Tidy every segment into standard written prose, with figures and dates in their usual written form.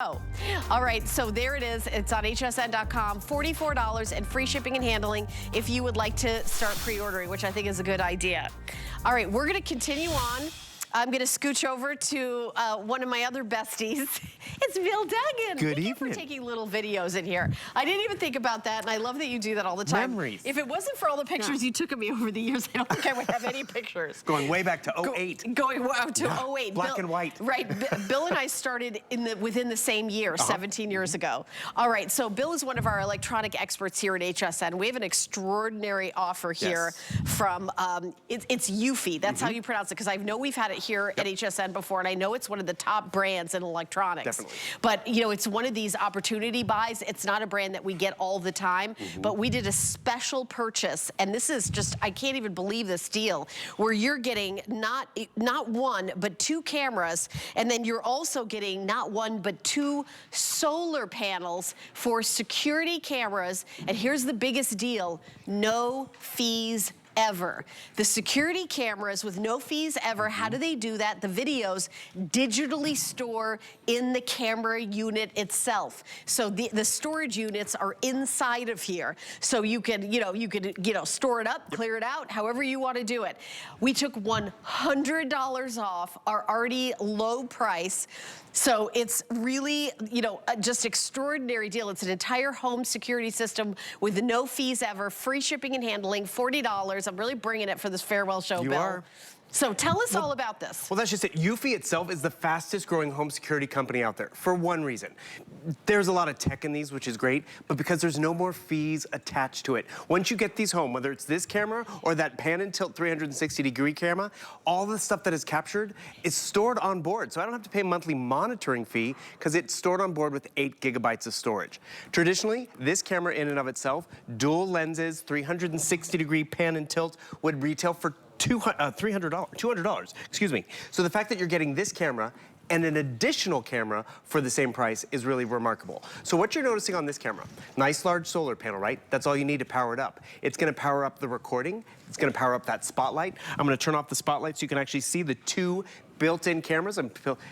Oh, all right, so there it is. It's on hsn.com, $44 and free shipping and handling if you would like to start pre-ordering, which I think is a good idea. All right, we're gonna continue on. I'm gonna scooch over to one of my other besties. It's Bill Duggan. Good Thank evening. you for taking little videos in here. I didn't even think about that, and I love that you do that all the time. Memories. If it wasn't for all the pictures you took of me over the years, I don't think I would have any pictures. Going way back to 08. Going to 08. Black and white. Right, Bill and I started within the same year, 17 years ago. All right, so Bill is one of our electronic experts here at HSN. We have an extraordinary offer here from, it's Eufy. That's how you pronounce it, because I know we've had it here at HSN before, and I know it's one of the top brands in electronics. Definitely. But, you know, it's one of these opportunity buys. It's not a brand that we get all the time, but we did a special purchase, and this is just, I can't even believe this deal, where you're getting not one, but 2 cameras, and then you're also getting not one, but 2 solar panels for security cameras, and here's the biggest deal, no fees ever. The security cameras with no fees ever, how do they do that? The videos digitally store in the camera unit itself. So the storage units are inside of here. So you can, store it up, clear it out, however you want to do it. We took $100 off our already low price. So it's really, just extraordinary deal. It's an entire home security system with no fees ever, free shipping and handling, $40. I'm really bringing it for this farewell show, Bill. You are. So tell us all about this. Well, that's just it. Eufy itself is the fastest growing home security company out there for one reason. There's a lot of tech in these, which is great, but because there's no more fees attached to it. Once you get these home, whether it's this camera or that pan and tilt 360-degree camera, all the stuff that is captured is stored on board. So I don't have to pay a monthly monitoring fee because it's stored on board with 8 gigabytes of storage. Traditionally, this camera in and of itself, dual lenses, 360-degree pan and tilt, would retail for $200, excuse me. So the fact that you're getting this camera and an additional camera for the same price is really remarkable. So what you're noticing on this camera, nice large solar panel, right? That's all you need to power it up. It's gonna power up the recording. It's gonna power up that spotlight. I'm gonna turn off the spotlight so you can actually see the 2 built-in cameras.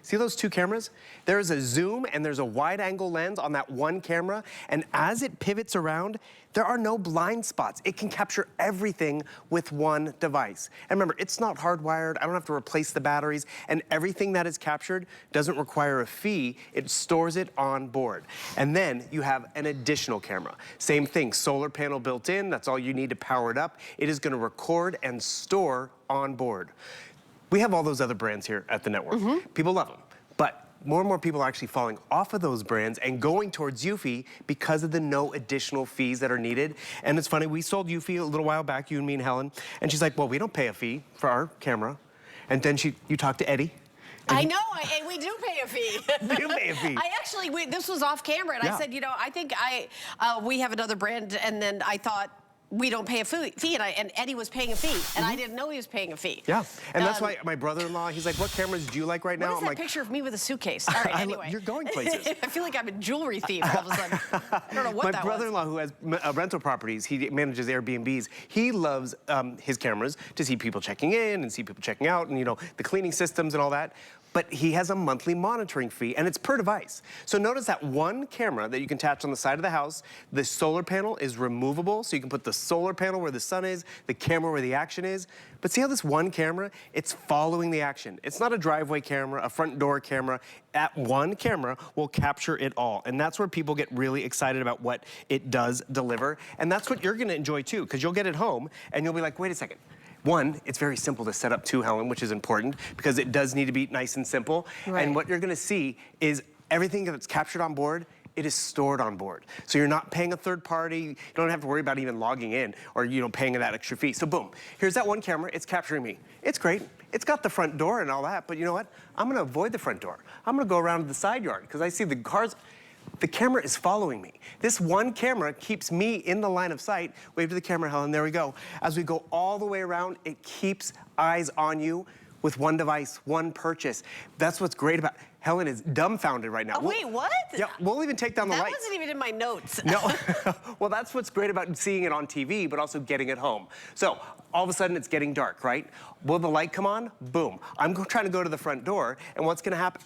See those 2 cameras? There's a zoom and there's a wide angle lens on that one camera. And as it pivots around, there are no blind spots. It can capture everything with one device. And remember, it's not hardwired. I don't have to replace the batteries, and everything that is captured doesn't require a fee. It stores it on board. And then you have an additional camera. Same thing, solar panel built in. That's all you need to power it up. It is gonna record and store on board. We have all those other brands here at the network. People love them, but more and more people are actually falling off of those brands and going towards Eufy because of the no additional fees that are needed. And it's funny, we sold Eufy a little while back, you and me and Helen, and she's like, well, we don't pay a fee for our camera. And then you talked to Eddie. I know, and we do pay a fee. We do pay a fee. I actually, this was off camera, and I said, I think we have another brand, and then I thought, we don't pay a fee, and Eddie was paying a fee, and I didn't know he was paying a fee. Yeah, and that's why my brother-in-law, he's like, what cameras do you like right now? What is that picture of me with a suitcase? All right, anyway. You're going places. I feel like I'm a jewelry thief all of a sudden. I don't know what that was. My brother-in-law, who has rental properties, he manages Airbnbs. He loves his cameras to see people checking in and see people checking out and, the cleaning systems and all that. But he has a monthly monitoring fee, and it's per device. So notice that one camera that you can attach on the side of the house, the solar panel is removable, so you can put the solar panel where the sun is, the camera where the action is. But see how this one camera, it's following the action. It's not a driveway camera, a front door camera. That one camera will capture it all. And that's where people get really excited about what it does deliver. And that's what you're gonna enjoy too, because you'll get it home, and you'll be like, wait a second. One, it's very simple to set up too, Helen, which is important because it does need to be nice and simple. Right. And what you're gonna see is everything that's captured on board, it is stored on board. So you're not paying a third party, you don't have to worry about even logging in or paying that extra fee. So boom, here's that one camera, it's capturing me. It's great, it's got the front door and all that, but you know what? I'm gonna avoid the front door. I'm gonna go around to the side yard because I see the cars. The camera is following me. This one camera keeps me in the line of sight. Wave to the camera, Helen, there we go. As we go all the way around, it keeps eyes on you with one device, one purchase. That's what's great about, Helen is dumbfounded right now. Wait, what? Yeah, we'll even take down the lights. That wasn't even in my notes. No, well, that's what's great about seeing it on TV, but also getting it home. So all of a sudden it's getting dark, right? Will the light come on? Boom. I'm trying to go to the front door, and what's gonna happen?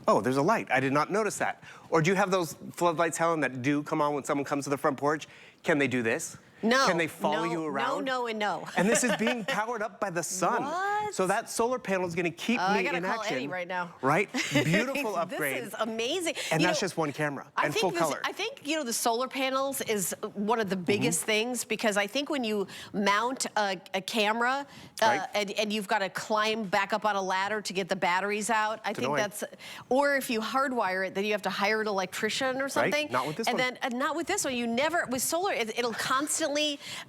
oh, there's a light. I did not notice that. Or do you have those floodlights, Helen, that do come on when someone comes to the front porch? Can they do this? No. Can they follow you around? No, and no. And this is being powered up by the sun. What? So that solar panel is going to keep me in action. I gotta call Eddie right now. Right? Beautiful upgrade. This is amazing. And that's just one camera and full color. I think, you know, the solar panels is one of the biggest things, because I think when you mount a camera and you've got to climb back up on a ladder to get the batteries out, I think that's, or if you hardwire it, then you have to hire an electrician or something. Right? Not with this one. And then not with this one. You never, with solar, it'll constantly,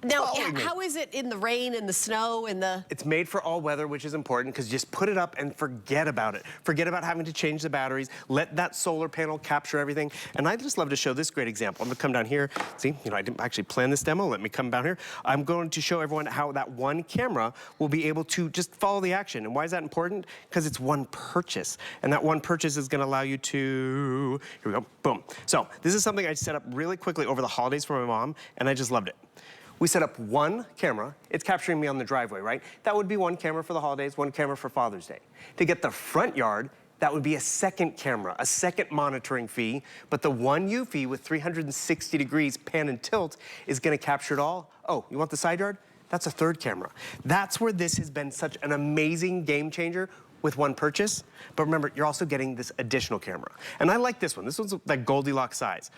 now, how is it in the rain and the snow and the... It's made for all weather, which is important, because just put it up and forget about it. Forget about having to change the batteries. Let that solar panel capture everything. And I'd just love to show this great example. I'm gonna come down here. See, you know, I didn't actually plan this demo. Let me come down here. I'm going to show everyone how that one camera will be able to just follow the action. And why is that important? Because it's one purchase. And that one purchase is gonna allow you to, here we go, boom. So this is something I set up really quickly over the holidays for my mom, and I just loved it. We set up one camera. It's capturing me on the driveway, right? That would be one camera for the holidays, one camera for Father's Day. To get the front yard, that would be a second camera, a second monitoring fee, but the one Eufy with 360 degrees pan and tilt is gonna capture it all. Oh, you want the side yard? That's a third camera. That's where this has been such an amazing game changer with one purchase. But remember, you're also getting this additional camera. And I like this one. This one's that Goldilocks size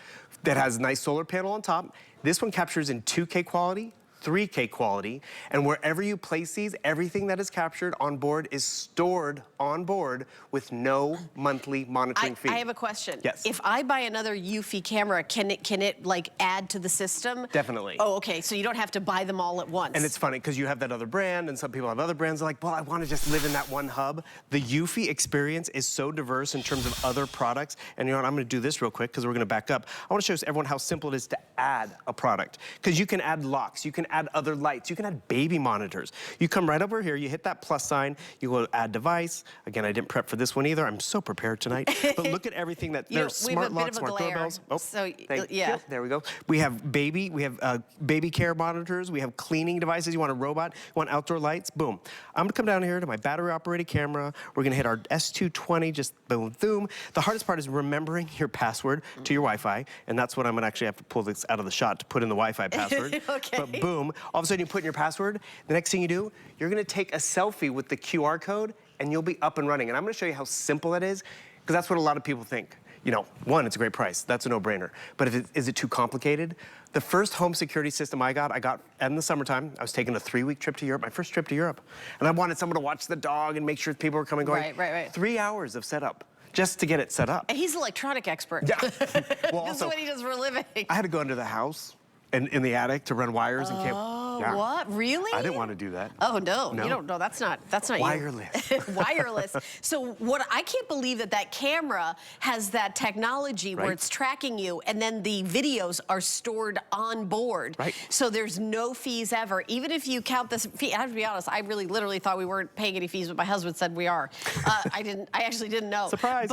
that has a nice solar panel on top. This one captures in 2K quality, 3K quality, and wherever you place these, everything that is captured on board is stored on board with no monthly monitoring fee. I have a question. Yes. If I buy another Eufy camera, can it like add to the system? Definitely. Oh, okay, so you don't have to buy them all at once. And it's funny, because you have that other brand, and some people have other brands. They're like, well, I want to just live in that one hub. The Eufy experience is so diverse in terms of other products. And you know what, I'm going to do this real quick, because we're going to back up. I want to show everyone how simple it is to add a product. Because you can add locks, you can add other lights, you can add baby monitors. You come right over here, you hit that plus sign, you go to add device. Again, I didn't prep for this one either. I'm so prepared tonight. But look at everything that there's smart locks, smart doorbells. Oh, so, yeah. There we go. We have baby care monitors. We have cleaning devices. You want a robot, you want outdoor lights, boom. I'm gonna come down here to my battery operated camera. We're gonna hit our S220, just boom, boom. The hardest part is remembering your password to your Wi-Fi, and that's what I'm gonna actually have to pull this out of the shot to put in the Wi-Fi password. Okay. But boom, all of a sudden you put in your password. The next thing you do, you're gonna take a selfie with the QR code, and you'll be up and running. And I'm gonna show you how simple that is, because that's what a lot of people think. You know, one, it's a great price. That's a no-brainer. But is it too complicated? The first home security system I got in the summertime. I was taking a 3-week trip to Europe, my first trip to Europe. And I wanted someone to watch the dog and make sure people were coming and going. Right. 3 hours of setup just to get it set up. And he's an electronic expert. Yeah. Well, This is what he does for a living. I had to go into the house and in the attic to run wires and camp. Yeah. What? Really? I didn't want to do that. Oh, no. You don't know. That's not wireless. You. Wireless. So I can't believe that camera has that technology where it's tracking you, and then the videos are stored on board. Right. So there's no fees ever. Even if you count this fee, I have to be honest, I really literally thought we weren't paying any fees, but my husband said we are. I actually didn't know. Surprise.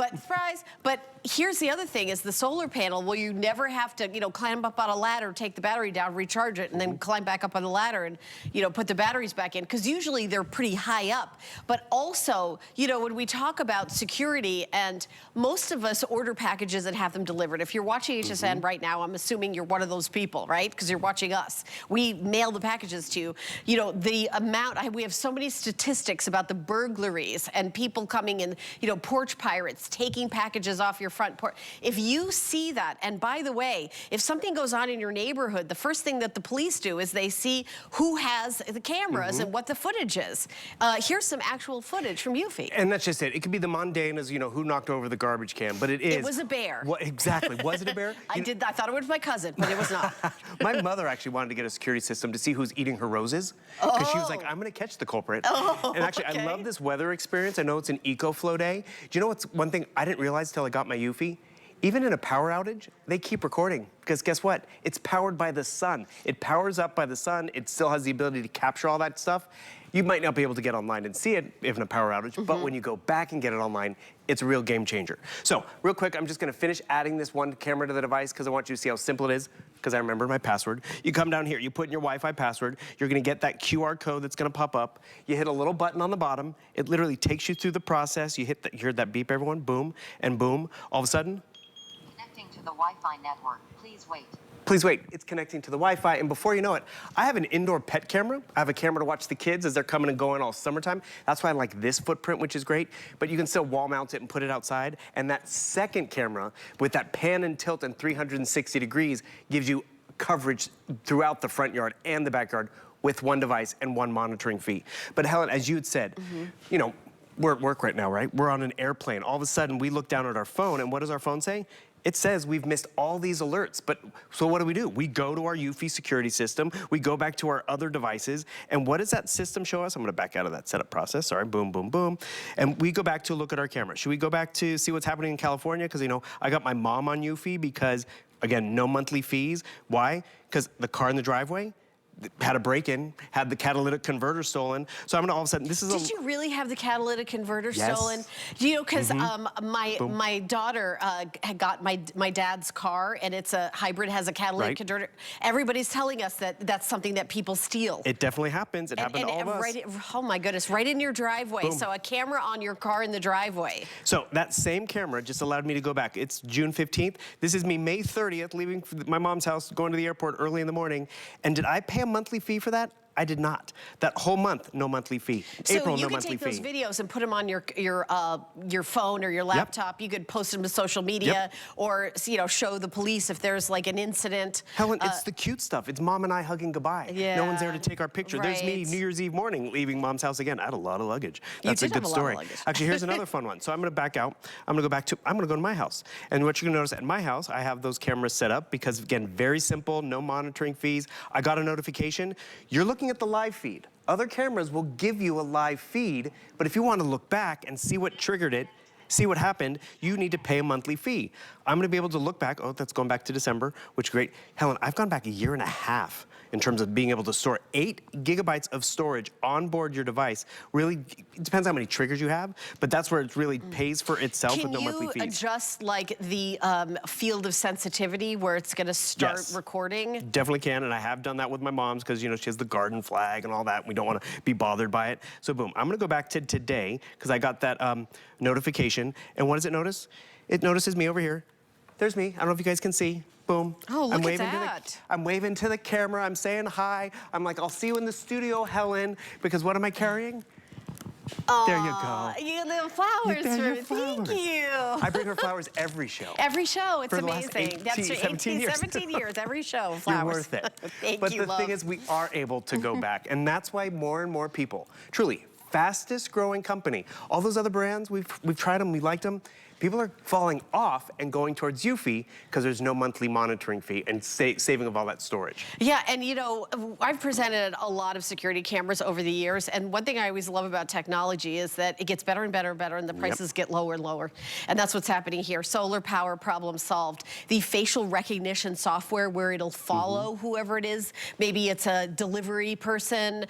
But here's the other thing is the solar panel, well, you never have to, climb up on a ladder, take the battery down, recharge it, and then climb back up on the ladder and, put the batteries back in, because usually they're pretty high up. But also, when we talk about security, and most of us order packages and have them delivered. If you're watching HSN right now, I'm assuming you're one of those people, right? Because you're watching us. We mail the packages to you. The amount, we have so many statistics about the burglaries and people coming in, porch pirates, taking packages off your front porch. If you see that, and by the way, if something goes on in your neighborhood, the first thing that the police do is they see who has the cameras and what the footage is. Here's some actual footage from Eufy. And that's just it. It could be the mundane as, who knocked over the garbage can, but it is. It was a bear. What, exactly. Was it a bear? I thought it was my cousin, but it was not. My mother actually wanted to get a security system to see who's eating her roses, because she was like, I'm going to catch the culprit. And actually, I love this weather experience. I know it's an EcoFlow day. Do you know what's one thing I didn't realize until I got my Eufy? even in a power outage, they keep recording. Because guess what? It's powered by the sun. It powers up by the sun. It still has the ability to capture all that stuff. You might not be able to get online and see it if in a power outage, but when you go back and get it online, it's a real game changer. So real quick, I'm just gonna finish adding this one camera to the device because I want you to see how simple it is, because I remember my password. You come down here, you put in your Wi-Fi password, you're gonna get that QR code that's gonna pop up. You hit a little button on the bottom. It literally takes you through the process. You heard that beep, everyone, boom, and boom. All of a sudden, connecting to the Wi-Fi network, please wait. please wait, it's connecting to the Wi-Fi, and before you know it, I have an indoor pet camera. I have a camera to watch the kids as they're coming and going all summertime. That's why I like this footprint, which is great, but you can still wall mount it and put it outside, and that second camera with that pan and tilt and 360 degrees gives you coverage throughout the front yard and the backyard with one device and one monitoring fee. But Helen, as you had said, you know, we're at work right now, right? We're on an airplane. All of a sudden, we look down at our phone, and what does our phone say? It says we've missed all these alerts, but so what do? We go to our Eufy security system, we go back to our other devices, and what does that system show us? I'm gonna back out of that setup process, sorry, boom, boom, boom. And we go back to look at our camera. Should we go back to see what's happening in California? Because, you know, I got my mom on Eufy because, again, no monthly fees. Why? Because the car in the driveway had a break-in, had the catalytic converter stolen. So I'm gonna all of a sudden, this is Did you really have the catalytic converter Yes. stolen? Do you know, because my daughter had got my dad's car, and it's a hybrid, has a catalytic converter. Everybody's telling us that that's something that people steal. It definitely happens. It happened to all of us. Right, oh my goodness, right in your driveway. Boom. So a camera on your car in the driveway. So that same camera just allowed me to go back. It's June 15th. This is me May 30th, leaving my mom's house, going to the airport early in the morning. And did I pay a monthly fee for that? I did not. That whole month, no monthly fee. So April, you no can monthly take those fee. videos and put them on your phone or your laptop. You could post them to social media or, you know, show the police if there's like an incident. Helen, it's the cute stuff. It's mom and I hugging goodbye. Yeah, no one's there to take our picture. There's me right. New Year's Eve morning leaving mom's house again. I had a lot of luggage. That's You a did good have a lot of story. luggage. Actually, here's another fun one. So I'm gonna back out. I'm gonna go to my house. And what you're gonna notice at my house, I have those cameras set up because, again, very simple, no monitoring fees. I got a notification. You're looking at the live feed. Other cameras will give you a live feed, but if you want to look back and see what triggered it, see what happened, you need to pay a monthly fee. I'm gonna be able to look back, oh, that's going back to December, which is great. Helen, I've gone back a year and a half in terms of being able to store 8 gigabytes of storage on board your device. Really, it depends how many triggers you have, but that's where it really pays for itself with no monthly fees. Can you adjust like the field of sensitivity where it's gonna start recording? Definitely can, and I have done that with my mom's because, you know, she has the garden flag and all that, and we don't want to be bothered by it. So boom, I'm gonna go back to today because I got that notification, and what does it notice? It notices me over here. There's me. I don't know if you guys can see. Boom. Oh, look I'm at waving that. I'm waving to the camera. I'm saying hi. I'm like, I'll see you in the studio, Helen, because what am I carrying? There you go. You little flowers There for are me. flowers. Thank you. I bring her flowers every show. Every show, it's For the last amazing. 18, That's 17 years. 17 years, every show, flowers. You're worth it. Thank but you, the love. thing is, we are able to go back, and that's why more and more people, truly, fastest growing company. All those other brands, we've tried them, we liked them. People are falling off and going towards Eufy because there's no monthly monitoring fee and saving of all that storage. Yeah, and you know, I've presented a lot of security cameras over the years, and one thing I always love about technology is that it gets better and better and better, and the prices get lower and lower. And that's what's happening here. Solar power problem solved. The facial recognition software where it'll follow whoever it is. Maybe it's a delivery person,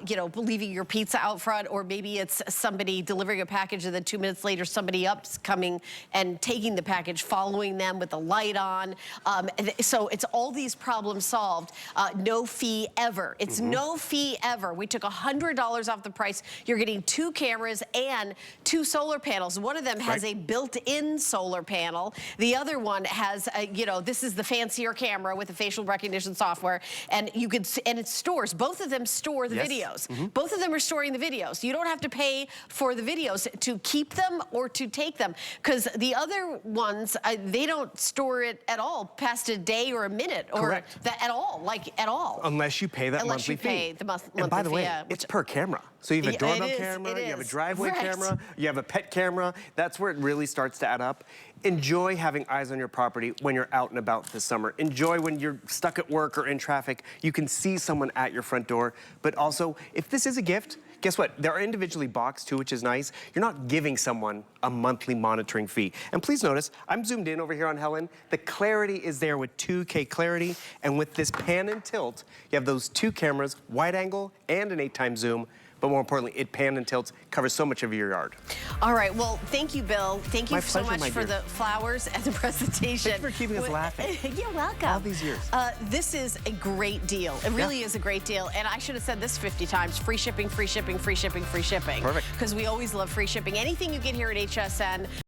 you know, leaving your pizza out front, or maybe it's somebody delivering a package and then 2 minutes later somebody up's coming and taking the package, following them with the light on. So it's all these problems solved. No fee ever. It's no fee ever. We took $100 off the price. You're getting 2 cameras and 2 solar panels. One of them has a built-in solar panel. The other one has, you know, this is the fancier camera with the facial recognition software, and you could, and it stores. Both of them store the videos. Both of them are storing the videos. You don't have to pay for the videos to keep them or to take them, because the other ones, they don't store it at all past a day or a minute or that at all, like at all. Unless you pay that monthly fee. Unless you pay the monthly fee. And by the way, it's per camera. So you have a doorbell camera, you have a driveway camera, you have a pet camera. That's where it really starts to add up. Enjoy having eyes on your property when you're out and about this summer. Enjoy when you're stuck at work or in traffic. You can see someone at your front door. But also, if this is a gift, Guess what? They're individually boxed too, which is nice. You're not giving someone a monthly monitoring fee. And please notice, I'm zoomed in over here on Helen. The clarity is there with 2K clarity. And with this pan and tilt, you have those two cameras, wide angle and an 8x zoom. But more importantly, it pan and tilts, covers so much of your yard. All right, well, thank you, Bill. Thank you My so pleasure, much my for dear. the flowers and the presentation. Thanks for keeping us laughing. You're welcome. All these years. This is a great deal. It really is a great deal. And I should have said this 50 times. Free shipping, free shipping, free shipping, free shipping. Perfect. Because we always love free shipping. Anything you get here at HSN,